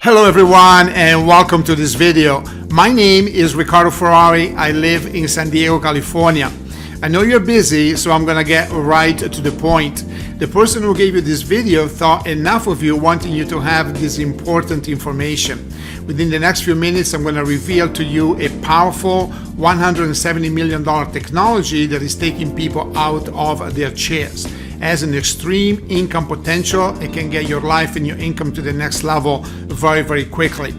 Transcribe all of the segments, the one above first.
Hello everyone and welcome to this video. My name is Ricardo Ferrari. I live in San Diego, California. I know you're busy, so I'm gonna get right to the point. The person who gave you this video thought enough of you wanting you to have this important information. Within the next few minutes, I'm gonna reveal to you a powerful $170 million technology that is taking people out of their chairs. Has an extreme income potential. It can get your life and your income to the next level very, very quickly.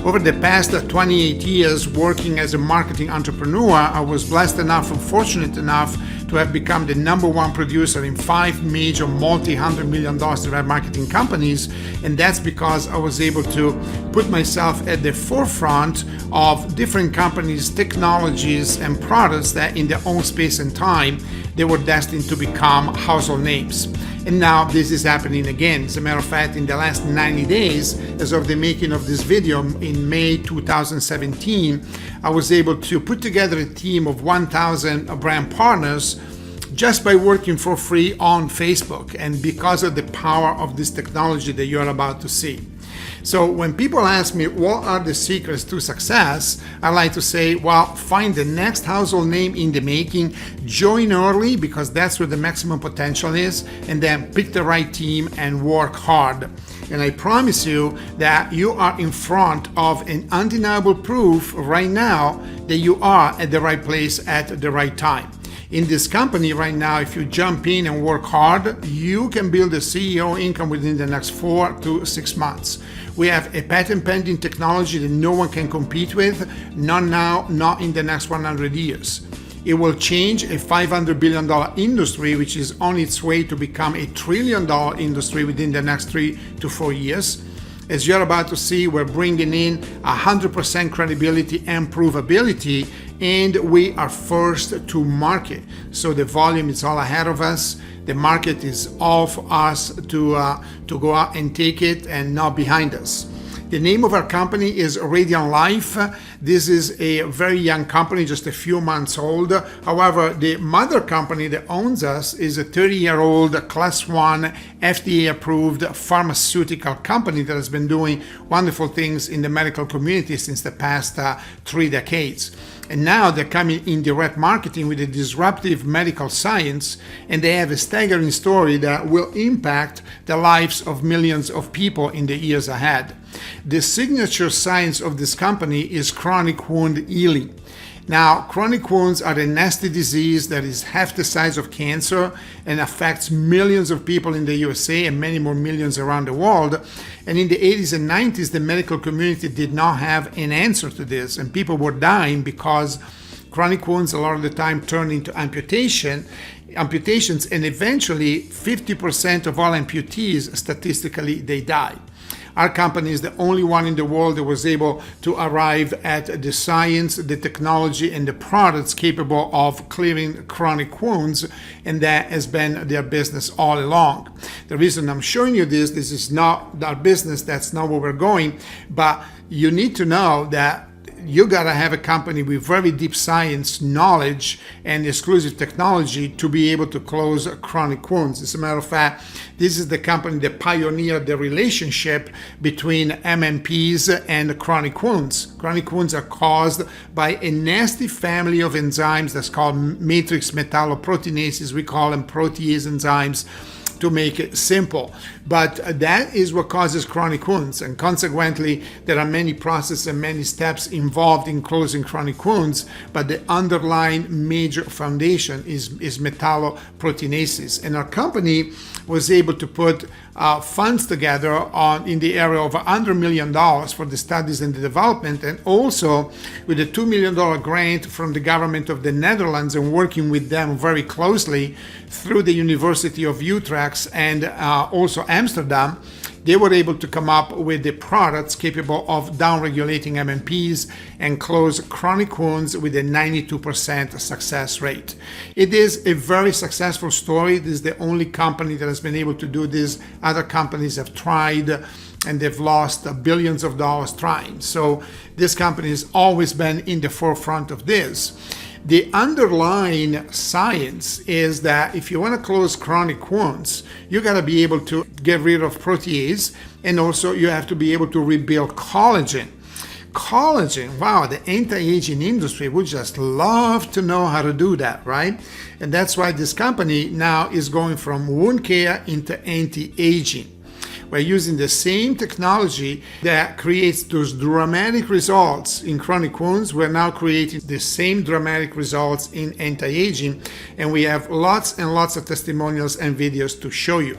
Over the past 28 years working as a marketing entrepreneur, I was blessed enough and fortunate enough to have become the #1 producer in 5 major multi-$100 million direct marketing companies, and that's because I was able to put myself at the forefront of different companies, technologies, and products that in their own space and time, they were destined to become household names. And now this is happening again. As a matter of fact, in the last 90 days, as of the making of this video in May 2017, I was able to put together a team of 1,000 brand partners just by working for free on Facebook, and because of the power of this technology that you're about to see. So when people ask me what are the secrets to success, I like to say, well, find the next household name in the making, join early because that's where the maximum potential is, and then pick the right team and work hard. And I promise you that you are in front of an undeniable proof right now that you are at the right place at the right time. In this company right now, if you jump in and work hard, you can build a CEO income within the next 4 to 6 months. We have a patent pending technology that no one can compete with, not now, not in the next 100 years. It will change a $500 billion industry, which is on its way to become a $1 trillion industry within the next 3 to 4 years. As you're about to see, we're bringing in 100% credibility and provability, and we are first to market. So the volume is all ahead of us. The market is all for us to go out and take it and not behind us. The name of our company is Radienlife. This is a very young company, just a few months old. However, the mother company that owns us is a 30-year-old Class 1 FDA-approved pharmaceutical company that has been doing wonderful things in the medical community since the past 3 decades. And now they're coming in direct marketing with a disruptive medical science, and they have a staggering story that will impact the lives of millions of people in the years ahead. The signature science of this company is chronic wound healing. Now, chronic wounds are a nasty disease that is half the size of cancer and affects millions of people in the USA and many more millions around the world. And in the 80s and 90s, the medical community did not have an answer to this, and people were dying because chronic wounds a lot of the time turn into amputations, and eventually 50% of all amputees, statistically, they die. Our company is the only one in the world that was able to arrive at the science, the technology, and the products capable of clearing chronic wounds, and that has been their business all along. The reason I'm showing you this is not our business, that's not where we're going, but you need to know that you gotta have a company with very deep science knowledge and exclusive technology to be able to close chronic wounds. As a matter of fact, this is the company that pioneered the relationship between MMPs and chronic wounds. Chronic wounds are caused by a nasty family of enzymes that's called matrix metalloproteinases. We call them protease enzymes, to make it simple. But that is what causes chronic wounds, and consequently there are many processes and many steps involved in closing chronic wounds, but the underlying major foundation is metalloproteinases. And our company was able to put funds together in the area of $100 million for the studies and the development, and also with a $2 million grant from the government of the Netherlands, and working with them very closely through the University of Utrecht and also Amsterdam, they were able to come up with the products capable of downregulating MMPs and close chronic wounds with a 92% success rate. It is a very successful story. This is the only company that has been able to do this. Other companies have tried and they've lost billions of dollars trying. So this company has always been in the forefront of this. The underlying science is that if you want to close chronic wounds, you got to be able to get rid of protease And also you have to be able to rebuild collagen. Collagen, wow, the anti-aging industry would just love to know how to do that, right? And that's why this company now is going from wound care into anti-aging. We're using the same technology that creates those dramatic results in chronic wounds. We're now creating the same dramatic results in anti-aging, and we have lots and lots of testimonials and videos to show you.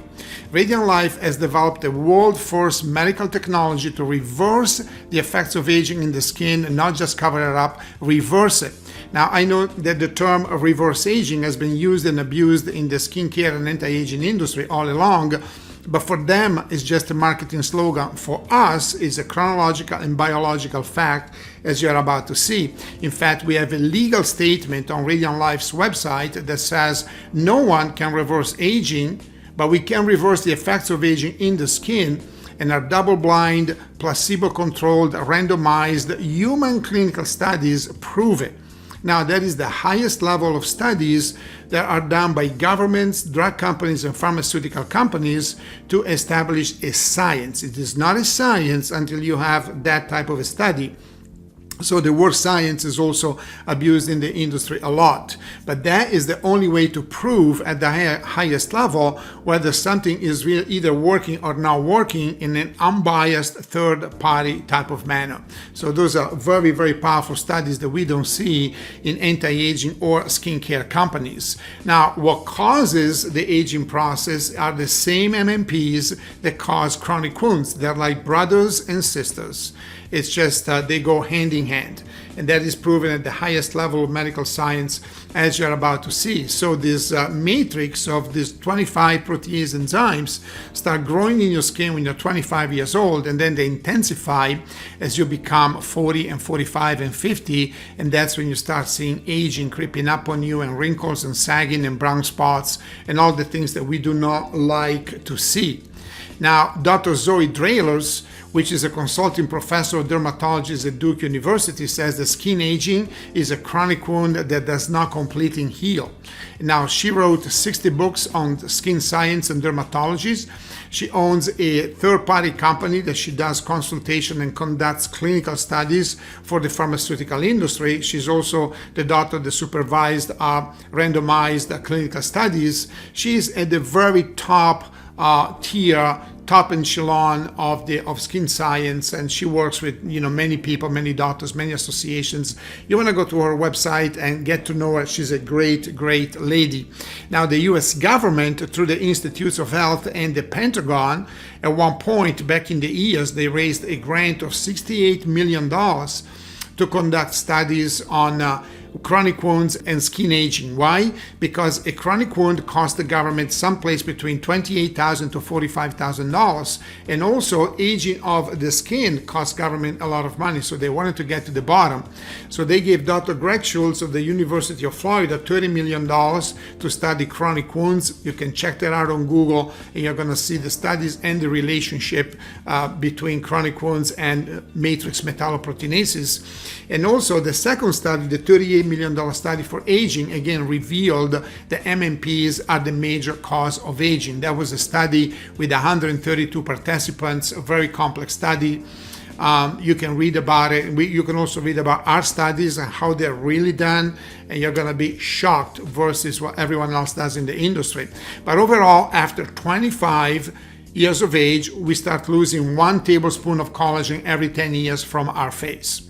Radienlife has developed a world-first medical technology to reverse the effects of aging in the skin and not just cover it up, reverse it. Now, I know that the term reverse aging has been used and abused in the skincare and anti-aging industry all along, but for them, it's just a marketing slogan. For us, it's a chronological and biological fact, as you're about to see. In fact, we have a legal statement on Radienlife's website that says no one can reverse aging, but we can reverse the effects of aging in the skin, and our double-blind, placebo-controlled, randomized human clinical studies prove it. Now, that is the highest level of studies that are done by governments, drug companies, and pharmaceutical companies to establish a science. It is not a science until you have that type of a study. So the word science is also abused in the industry a lot. But that is the only way to prove at the highest level whether something is either working or not working in an unbiased third-party type of manner. So those are very, very powerful studies that we don't see in anti-aging or skincare companies. Now, what causes the aging process are the same MMPs that cause chronic wounds. They're like brothers and sisters. It's just they go hand in hand, and that is proven at the highest level of medical science, as you're about to see. So this matrix of these 25 protease enzymes start growing in your skin when you're 25 years old, and then they intensify as you become 40 and 45 and 50, and that's when you start seeing aging creeping up on you, and wrinkles and sagging and brown spots and all the things that we do not like to see. Now, Dr. Zoe Draylers, which is a consulting professor of dermatology at Duke University, says that skin aging is a chronic wound that does not completely heal. Now, she wrote 60 books on skin science and dermatology. She owns a third-party company that she does consultation and conducts clinical studies for the pharmaceutical industry. She's also the doctor that supervised randomized clinical studies. She's at the very top tier, top echelon of skin science, and she works with many people, many doctors, many associations. You want to go to her website and get to know her. She's a great lady. Now, the U.S. government, through the Institutes of Health and the Pentagon, at one point back in the years, they raised a grant of $68 million to conduct studies on chronic wounds and skin aging. Why? Because a chronic wound costs the government someplace between $28,000 to $45,000, and also aging of the skin costs government a lot of money, so they wanted to get to the bottom. So they gave Dr. Greg Schultz of the University of Florida $30 million to study chronic wounds. You can check that out on Google, and you're going to see the studies and the relationship between chronic wounds and matrix metalloproteinases. And also the second study, the $38 million study for aging, again revealed that MMPs are the major cause of aging. That was a study with 132 participants, a very complex study. You can read about it. You can also read about our studies and how they're really done, and you're going to be shocked versus what everyone else does in the industry. But overall, after 25 years of age, we start losing 1 tablespoon of collagen every 10 years from our face.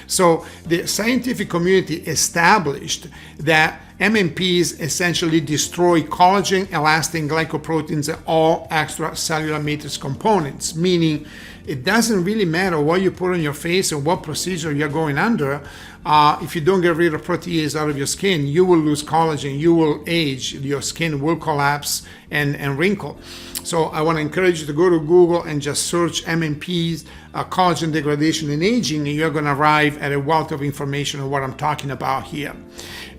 So the scientific community established that MMPs essentially destroy collagen, elastin, glycoproteins, and all extracellular matrix components, meaning it doesn't really matter what you put on your face and what procedure you're going under. If you don't get rid of protease out of your skin, you will lose collagen, you will age, your skin will collapse and wrinkle. So I want to encourage you to go to Google and just search MMPs, collagen degradation and aging, and you're going to arrive at a wealth of information on what I'm talking about here.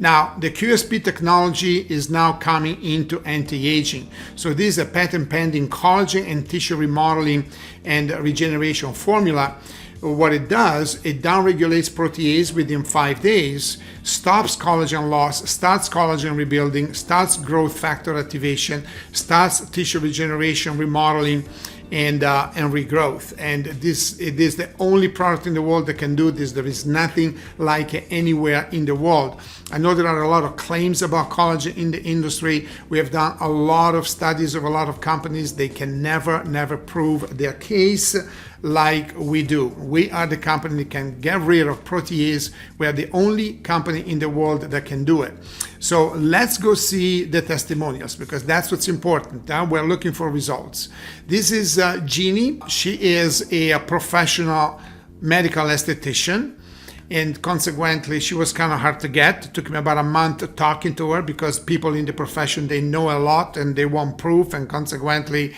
Now, the QSP technology is now coming into anti-aging. So this is a patent-pending collagen and tissue remodeling and regeneration formula. What it does, it downregulates protease within 5 days, stops collagen loss, starts collagen rebuilding, starts growth factor activation, starts tissue regeneration, remodeling, and regrowth. And it is the only product in the world that can do this. There is nothing like it anywhere in the world. I know there are a lot of claims about collagen in the industry. We have done a lot of studies of a lot of companies. They can never prove their case like we do. We are the company that can get rid of protease. We are the only company in the world that can do it. So let's go see the testimonials, because that's what's important. We're looking for results. This is Jeannie. She is a professional medical esthetician, and consequently she was kind of hard to get. It took me about a month talking to her, because people in the profession, they know a lot and they want proof, and consequently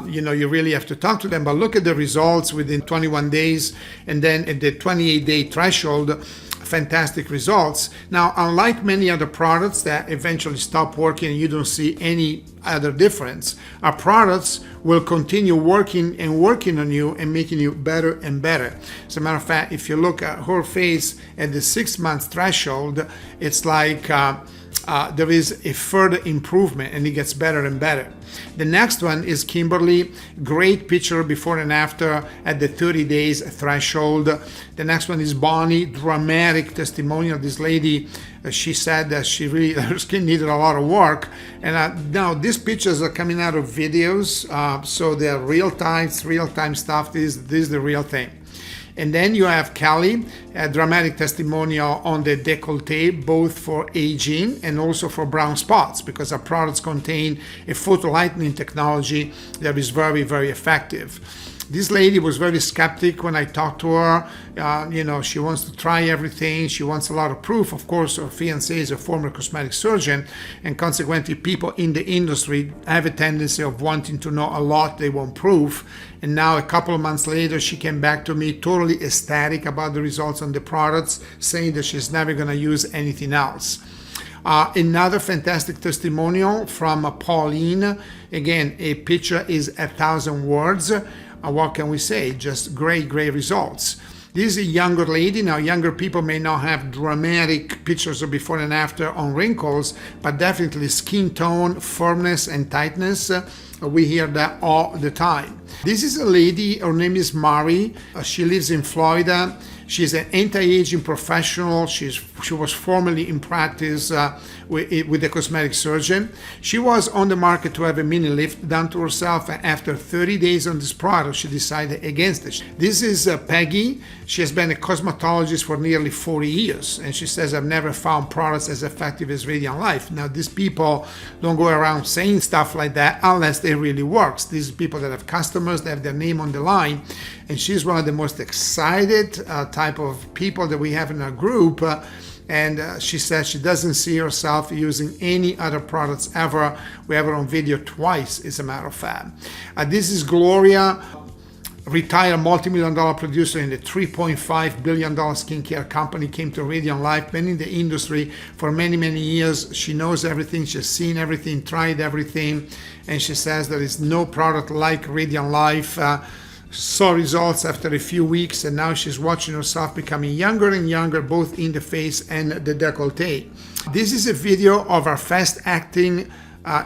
you really have to talk to them. But look at the results within 21 days, and then at the 28-day threshold, fantastic results. Now, unlike many other products that eventually stop working and you don't see any other difference, our products will continue working on you and making you better and better. As a matter of fact, if you look at her face at the 6 month threshold, it's like there is a further improvement, and it gets better and better. The next one is Kimberly. Great picture before and after at the 30 days threshold. The next one is Bonnie. Dramatic testimonial. This lady, she said that her skin needed a lot of work. And now these pictures are coming out of videos, so they're real time stuff. This is the real thing. And then you have Kelly, a dramatic testimonial on the décolleté, both for aging and also for brown spots, because our products contain a photolightening technology that is very effective. This lady was very skeptic when I talked to her. She wants to try everything. She wants a lot of proof. Of course, her fiancé is a former cosmetic surgeon, and consequently, people in the industry have a tendency of wanting to know a lot. They want proof. And now, a couple of months later, she came back to me totally ecstatic about the results on the products, saying that she's never going to use anything else. Another fantastic testimonial from Pauline. Again, a picture is 1,000 words. What can we say? Just great results. This is a younger lady. Now, younger people may not have dramatic pictures of before and after on wrinkles, but definitely skin tone, firmness, and tightness. We hear that all the time. This is a lady. Her name is Mari. She lives in Florida. She's an anti-aging professional. She was formerly in practice with a cosmetic surgeon. She was on the market to have a mini lift done to herself. After 30 days on this product, she decided against it. This is Peggy. She has been a cosmetologist for nearly 40 years, and she says, I've never found products as effective as Radienlife. Now, these people don't go around saying stuff like that unless it really works. These are people that have customers, they have their name on the line, and she's one of the most excited type of people that we have in our group. And she says she doesn't see herself using any other products ever. We have her on video twice, as a matter of fact. This is Gloria, retired multi-million-dollar producer in the $3.5 billion skincare company, came to Radienlife, been in the industry for many years. She knows everything, she's seen everything, tried everything, and she says there is no product like Radienlife. Saw results after a few weeks, and now she's watching herself becoming younger and younger, both in the face and the décolleté. This is a video of our fast-acting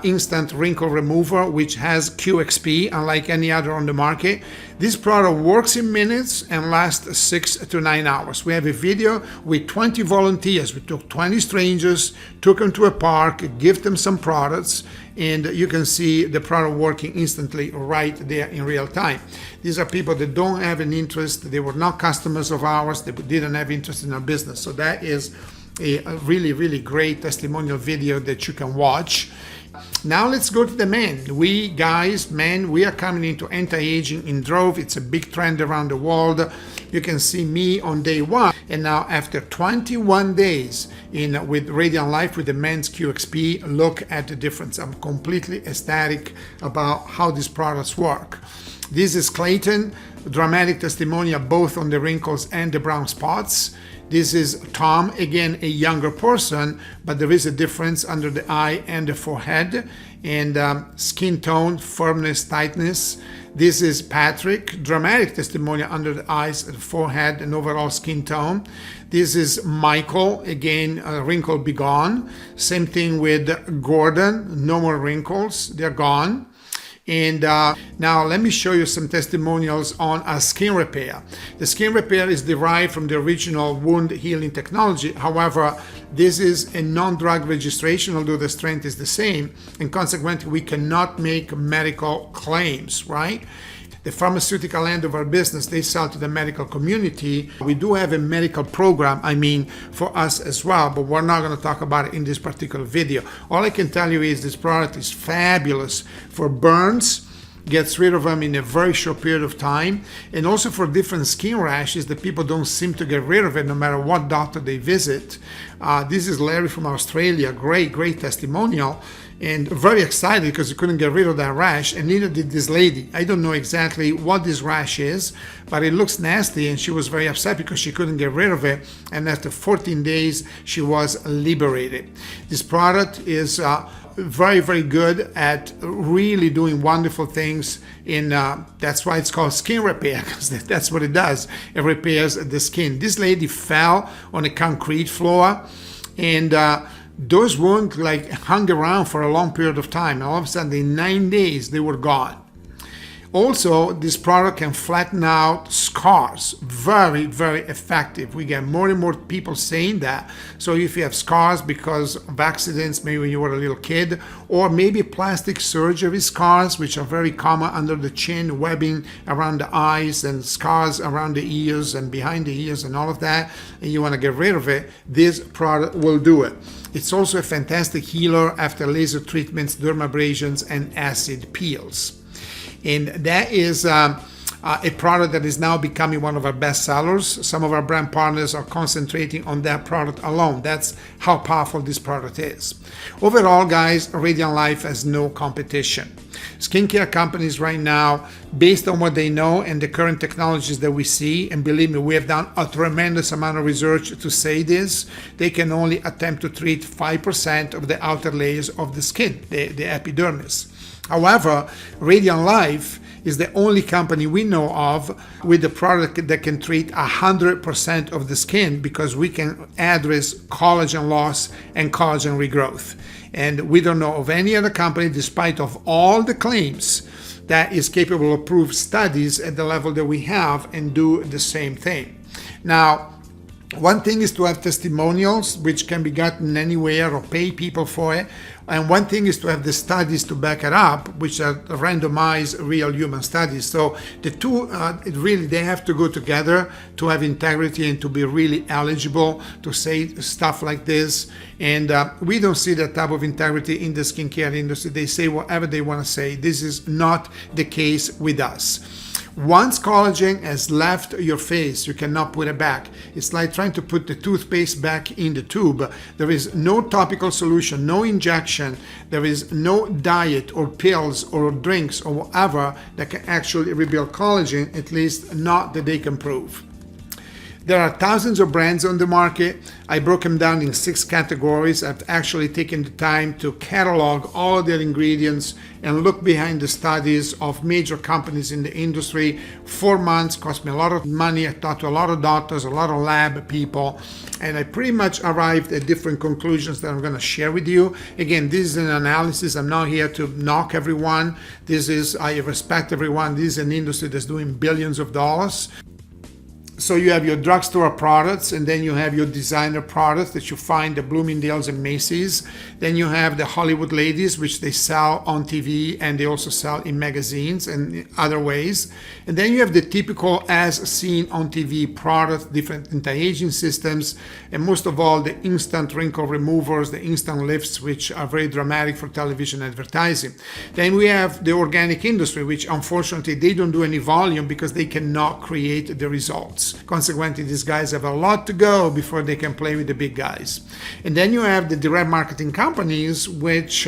instant wrinkle remover, which has QXP, unlike any other on the market. This product works in minutes and lasts 6 to 9 hours. We have a video with 20 volunteers. We took 20 strangers, took them to a park, give them some products, and you can see the product working instantly right there in real time. These are people that don't have an interest. They were not customers of ours. They didn't have interest in our business. So that is a really great testimonial video that you can watch. Now let's go to the men. We are coming into anti-aging in drove. It's a big trend around the world. You can see me on day one, and now after 21 days with Radienlife with the men's QXP, look at the difference. I'm completely ecstatic about how these products work. This is Clayton, dramatic testimonial both on the wrinkles and the brown spots. This is Tom, again a younger person, but there is a difference under the eye and the forehead, and skin tone, firmness, tightness. This is Patrick, dramatic testimonial under the eyes, the forehead, and overall skin tone. This is Michael, again wrinkle be gone. Same thing with Gordon, no more wrinkles, they're gone. And now let me show you some testimonials on a skin repair. The skin repair is derived from the original wound healing technology. However, this is a non-drug registration, although the strength is the same, and consequently we cannot make medical claims, right? The pharmaceutical end of our business, they sell to the medical community. We do have a medical program, for us as well, but we're not going to talk about it in this particular video. All I can tell you is this product is fabulous for burns, gets rid of them in a very short period of time, and also for different skin rashes that people don't seem to get rid of it no matter what doctor they visit. This is Larry from Australia, great testimonial, and very excited because he couldn't get rid of that rash, and neither did this lady. I don't know exactly what this rash is, but it looks nasty, and she was very upset because she couldn't get rid of it, and after 14 days she was liberated. This product is very good at really doing wonderful things in that's why it's called skin repair, because that's what it does. It repairs the skin. This lady fell on a concrete floor, and those wounds hung around for a long period of time. All of a sudden, in 9 days, they were gone. Also, this product can flatten out scars. Very effective. We get more and more people saying that. So if you have scars because of accidents, maybe when you were a little kid, or maybe plastic surgery scars, which are very common under the chin, webbing around the eyes, and scars around the ears and behind the ears and all of that, and you want to get rid of it, this product will do it. It's also a fantastic healer after laser treatments, dermabrasions, and acid peels. And that is a product that is now becoming one of our best sellers. Some of our brand partners are concentrating on that product alone. That's how powerful this product is. Overall, guys, Radienlife has no competition. Skincare companies right now, based on what they know and the current technologies that we see, and believe me, we have done a tremendous amount of research to say this, they can only attempt to treat 5% of the outer layers of the skin, the epidermis. However, Radienlife is the only company we know of with a product that can treat 100% of the skin, because we can address collagen loss and collagen regrowth. And we don't know of any other company, despite of all the claims, that is capable of prove studies at the level that we have and do the same thing. Now, one thing is to have testimonials, which can be gotten anywhere, or pay people for it. And one thing is to have the studies to back it up, which are randomized real human studies. So the two, they have to go together to have integrity and to be really eligible to say stuff like this. And we don't see that type of integrity in the skincare industry. They say whatever they want to say. This is not the case with us. Once collagen has left your face, you cannot put it back. It's like trying to put the toothpaste back in the tube. There is no topical solution, no injection. There is no diet or pills or drinks or whatever that can actually rebuild collagen, at least not that they can prove. There are thousands of brands on the market. I broke them down in 6 categories. I've actually taken the time to catalog all of their ingredients and look behind the studies of major companies in the industry. 4 months cost me a lot of money. I talked to a lot of doctors, a lot of lab people, and I pretty much arrived at different conclusions that I'm going to share with you. Again, this is an analysis. I'm not here to knock everyone. I respect everyone. This is an industry that's doing billions of dollars. So you have your drugstore products, and then you have your designer products that you find at Bloomingdale's and Macy's. Then you have the Hollywood ladies, which they sell on TV, and they also sell in magazines and other ways. And then you have the typical as seen on TV products, different anti-aging systems, and most of all the instant wrinkle removers, the instant lifts, which are very dramatic for television advertising. Then we have the organic industry, which unfortunately they don't do any volume because they cannot create the results. Consequently, these guys have a lot to go before they can play with the big guys. And then you have the direct marketing companies, which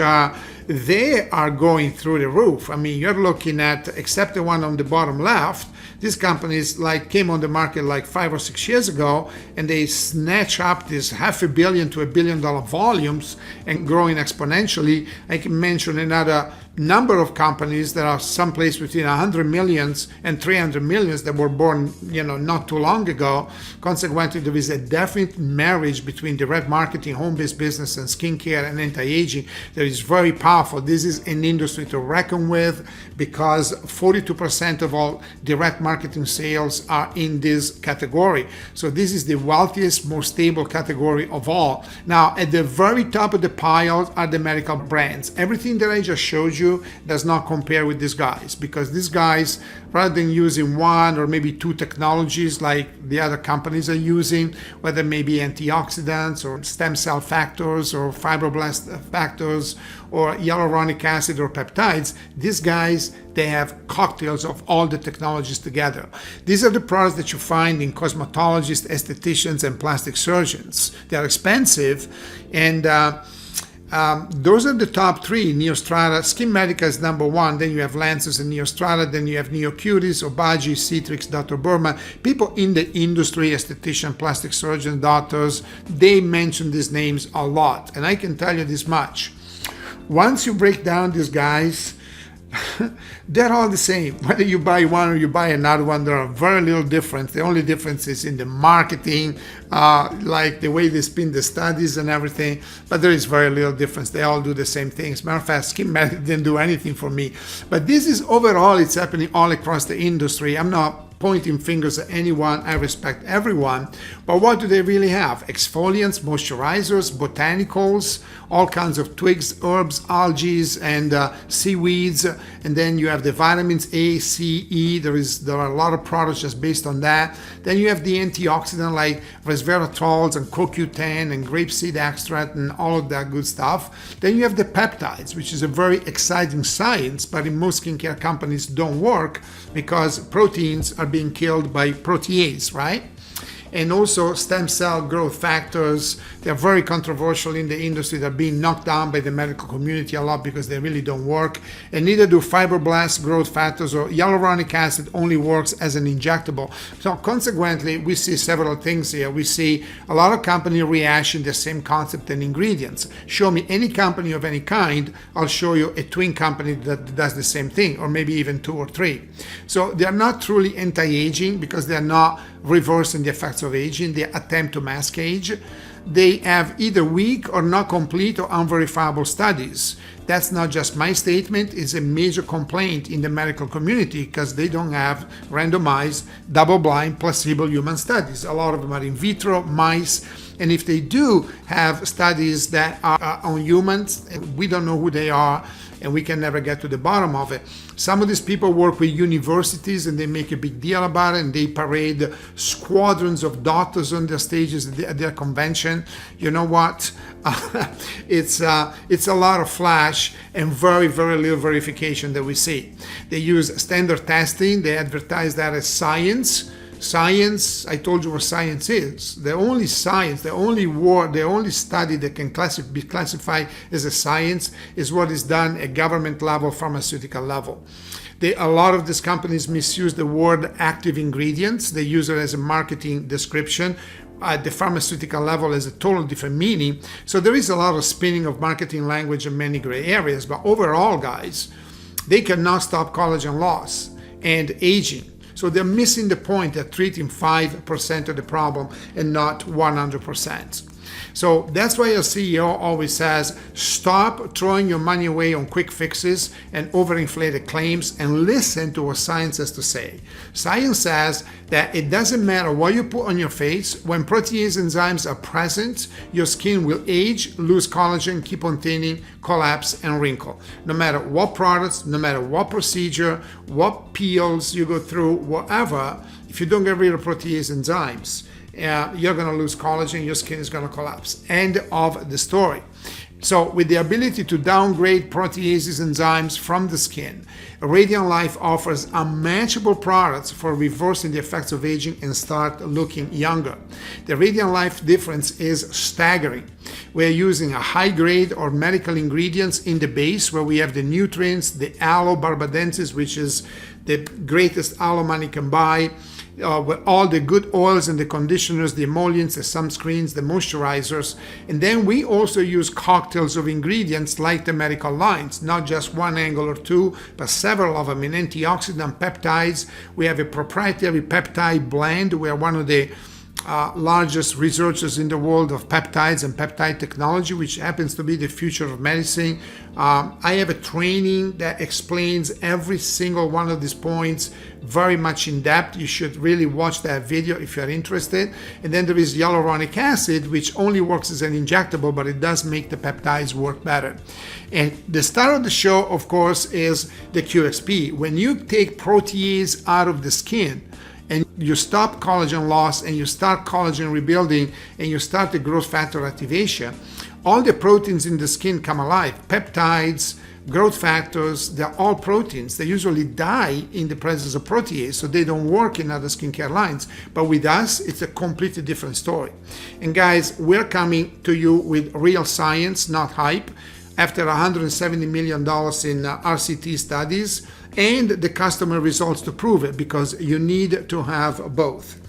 they are going through the roof. I mean, you're looking at, except the one on the bottom left, these companies came on the market 5 or 6 years ago, and they snatch up this $500 million to $1 billion volumes and growing exponentially. I can mention another number of companies that are someplace between 100 millions and 300 millions that were born, not too long ago. Consequently, there is a definite marriage between direct marketing, home-based business, and skincare and anti-aging that is very powerful. powerful. This is an industry to reckon with because 42% of all direct marketing sales are in this category. So this is the wealthiest, most stable category of all. Now, at the very top of the pile are the medical brands. Everything that I just showed you does not compare with these guys, because these guys, rather than using one or maybe two technologies like the other companies are using, whether it may be antioxidants or stem cell factors or fibroblast factors or hyaluronic acid or peptides, these guys, they have cocktails of all the technologies together. These are the products that you find in cosmetologists, estheticians, and plastic surgeons. They're expensive, and those are the top three. Neostrata, Skin Medica is number one. Then you have Lances and Neostrata. Then you have NeoCuties, Obagi, Citrix, Dr. Burma. People in the industry, esthetician, plastic surgeon, doctors, they mention these names a lot. And I can tell you this much. Once you break down these guys, they're all the same. Whether you buy one or you buy another one, there are very little difference. The only difference is in the marketing, like the way they spin the studies and everything, but there is very little difference. They all do the same things. Matter of fact, Skin Medic didn't do anything for me. But this is overall, it's happening all across the industry. I'm not pointing fingers at anyone. I respect everyone. But what do they really have? Exfoliants, moisturizers, botanicals, all kinds of twigs, herbs, algae, and seaweeds. And then you have the vitamins A, C, E. There are a lot of products just based on that. Then you have the antioxidant like resveratrols and CoQ10 and grapeseed extract and all of that good stuff. Then you have the peptides, which is a very exciting science, but in most skincare companies don't work because proteins are being killed by protease, right? And also stem cell growth factors. They're very controversial in the industry. They're being knocked down by the medical community a lot because they really don't work. And neither do fibroblast growth factors, or hyaluronic acid only works as an injectable. So consequently, we see several things here. We see a lot of companies rehashing the same concept and ingredients. Show me any company of any kind, I'll show you a twin company that does the same thing, or maybe even two or three. So they're not truly anti-aging because they're not reversing the effects of aging. They attempt to mask age. They have either weak or not complete or unverifiable studies. That's not just my statement, it's a major complaint in the medical community because they don't have randomized, double-blind, placebo human studies. A lot of them are in vitro, mice, and if they do have studies that are on humans, we don't know who they are, and we can never get to the bottom of it. Some of these people work with universities and they make a big deal about it, and they parade squadrons of doctors on their stages at their convention. You know what? It's a lot of flash and very, very little verification that we see. They use standard testing. They advertise that as science. Science, I told you what science is. The only science, the only word, the only study that can be classified as a science is what is done at government level, pharmaceutical level. A lot of these companies misuse the word active ingredients. They use it as a marketing description. At the pharmaceutical level has a total different meaning. So there is a lot of spinning of marketing language in many gray areas. But overall, guys, they cannot stop collagen loss and aging. So they're missing the point. They're treating 5% of the problem and not 100%. So that's why a CEO always says, stop throwing your money away on quick fixes and overinflated claims and listen to what science has to say. Science says that it doesn't matter what you put on your face, when protease enzymes are present, your skin will age, lose collagen, keep on thinning, collapse, and wrinkle. No matter what products, no matter what procedure, what peels you go through, whatever, if you don't get rid of protease enzymes, you're going to lose collagen, your skin is going to collapse. End of the story. So with the ability to downgrade proteases enzymes from the skin, Radienlife offers unmatchable products for reversing the effects of aging and start looking younger. The Radienlife difference is staggering. We're using a high grade or medical ingredients in the base where we have the nutrients, the aloe barbadensis, which is the greatest aloe money can buy, with all the good oils and the conditioners, the emollients, the sunscreens, the moisturizers. And then we also use cocktails of ingredients like the medical lines, not just one angle or two, but several of them in antioxidant peptides. We have a proprietary peptide blend. We are one of the largest researchers in the world of peptides and peptide technology, which happens to be the future of medicine. I have a training that explains every single one of these points very much in depth. You should really watch that video if you're interested. And then there is hyaluronic acid, which only works as an injectable, but it does make the peptides work better. And the star of the show, of course, is the QXP. When you take protease out of the skin and you stop collagen loss and you start collagen rebuilding and you start the growth factor activation, all the proteins in the skin come alive. Peptides, growth factors, they're all proteins. They usually die in the presence of protease, so they don't work in other skincare lines. But with us, it's a completely different story. And guys, we're coming to you with real science, not hype. After $170 million in RCT studies and the customer results to prove it, because you need to have both.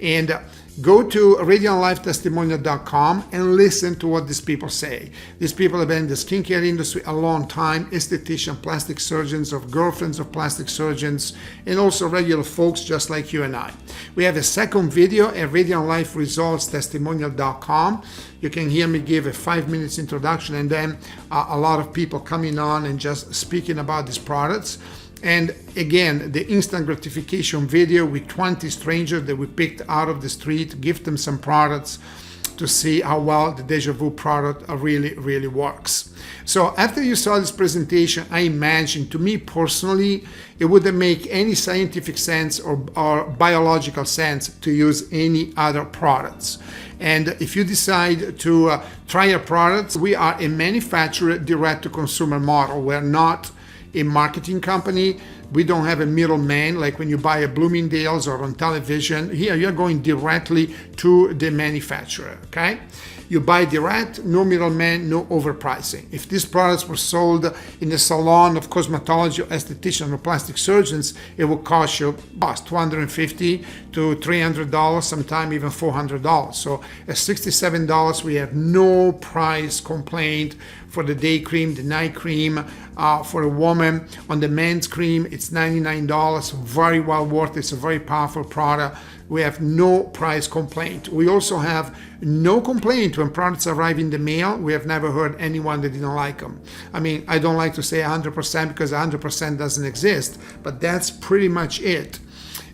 And go to radianlifetestimonial.com and listen to what these people say. These people have been in the skincare industry a long time, estheticians, plastic surgeons, or girlfriends of plastic surgeons, and also regular folks just like you and I. We have a second video at radianliferesultstestimonial.com. You can hear me give a 5 minutes introduction and then a lot of people coming on and just speaking about these products. And again, the instant gratification video with 20 strangers that we picked out of the street, give them some products to see how well the Deja Vu product really works. So after you saw this presentation, I imagine, to me personally, it wouldn't make any scientific sense or biological sense to use any other products. And if you decide to try our products, we are a manufacturer direct-to-consumer model. We're not a marketing company. We don't have a middleman like when you buy a Bloomingdale's or on television. Here you're going directly to the manufacturer, okay? You buy direct, no middleman, no overpricing. If these products were sold in a salon of cosmetology or esthetician or plastic surgeons, it will cost you $250 to $300, sometimes even $400. So at $67, we have no price complaint for the day cream, the night cream. For a woman, on the men's cream, it's $99, very well worth it. It's a very powerful product. We have no price complaint. We also have no complaint when products arrive in the mail. We have never heard anyone that didn't like them. I mean, I don't like to say 100% because 100% doesn't exist, but that's pretty much it.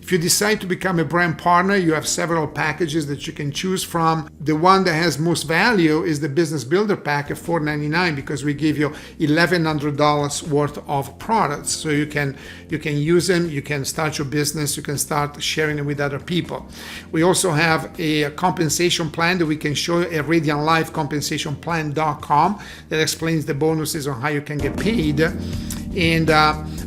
If you decide to become a brand partner, you have several packages that you can choose from. The one that has most value is the Business Builder Pack at $4.99 because we give you $1,100 worth of products. So you can use them, you can start your business, you can start sharing it with other people. We also have a compensation plan that we can show you at radianlifecompensationplan.com that explains the bonuses on how you can get paid. And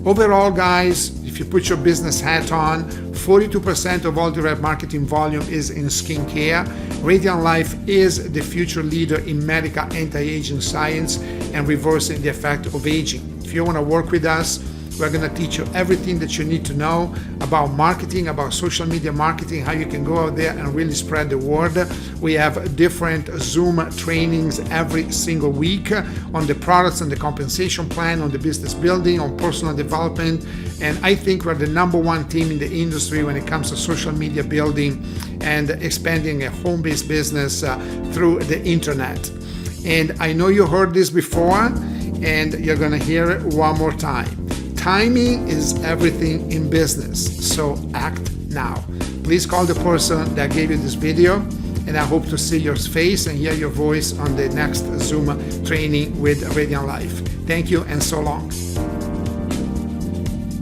overall, guys, if you put your business hat on, 42% of all direct marketing volume is in skincare. Radienlife is the future leader in medical anti-aging science and reversing the effect of aging. If you want to work with us, we're going to teach you everything that you need to know about marketing, about social media marketing, how you can go out there and really spread the word. We have different Zoom trainings every single week on the products and the compensation plan, on the business building, on personal development. And I think we're the #1 team in the industry when it comes to social media building and expanding a home-based business through the internet. And I know you heard this before, and you're going to hear it one more time. Timing is everything in business, so act now. Please call the person that gave you this video, and I hope to see your face and hear your voice on the next Zoom training with Radienlife. Thank you and so long.